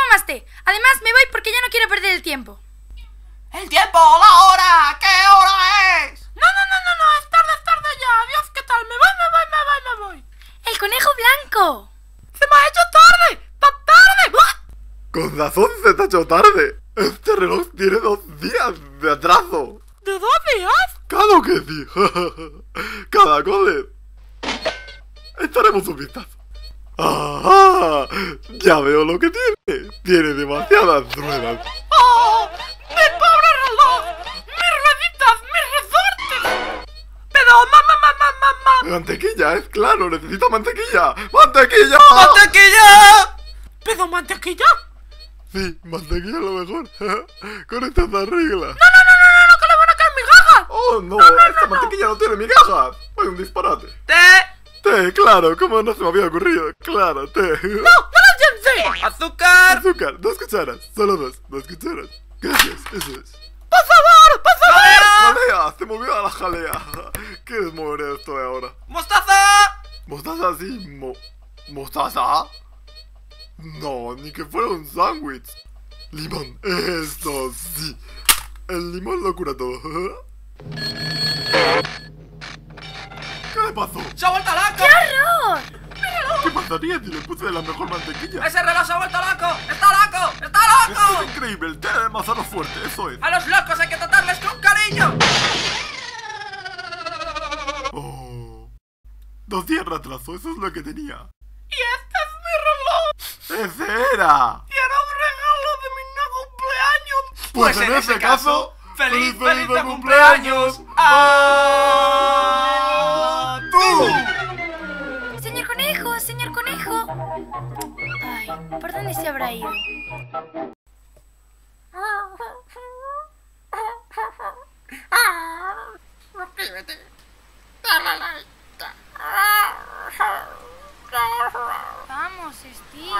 más té. Además, me voy porque ya no quiero perder el tiempo. ¡El tiempo! ¡La hora! ¿Qué hora es? No, es tarde ya. Adiós, ¿qué tal? Me voy. ¡El conejo blanco! ¡Se me ha hecho tarde! ¡Tan tarde! ¡Buah! Con razón se te ha hecho tarde. Este reloj tiene 2 días de atraso. ¿De 2 días? ¡Claro que sí! Cada cole. Echaremos un vistazo. ¡Ah! Ya veo lo que tiene. Tiene demasiadas ruedas. ¡Oh! ¡Mi pobre reloj! ¡Mis rueditas! ¡Mis resortes! Pero, mamá. Mantequilla, es claro, necesito mantequilla. ¡Mantequilla! ¡Mantequilla! ¿Pero mantequilla? Sí, mantequilla es lo mejor. Con estas reglas. No, que le van a caer migajas. ¡Oh, no! ¡Esta mantequilla no tiene migajas! ¡Fue un disparate! Té, claro, ¿cómo no se me había ocurrido? Claro, té. ¡No llénse! ¡Azúcar! Azúcar, 2 cucharas, solo 2 cucharas. Gracias, eso es. ¡Por favor! ¡Jalea! ¡Se movió a la jalea! ¿Qué desmover esto de ahora? ¡Mostaza! ¿Mostaza sí? ¿Mostaza? No, ni que fuera un sándwich. Limón, esto sí. El limón lo cura todo. ¿Qué le pasó? ¡Se ha vuelto loco! ¡Qué horror! ¿Qué pasaría si le puse la mejor mantequilla? ¡Ese reloj se ha vuelto loco! ¡Está loco! ¡Está Esto loco! es increíble, el té de manzano fuerte, eso es. ¡A los locos hay que tratarles con cariño! Oh. 2 días de retraso, eso es lo que tenía. ¡Y este es mi reloj! ¡Ese era! ¡Y era un regalo de mi no cumpleaños! Pues en ese caso, ¡Feliz de cumpleaños! ¡A tú! Señor conejo. Ay, ¿por dónde se habrá ido? Vamos, Steve.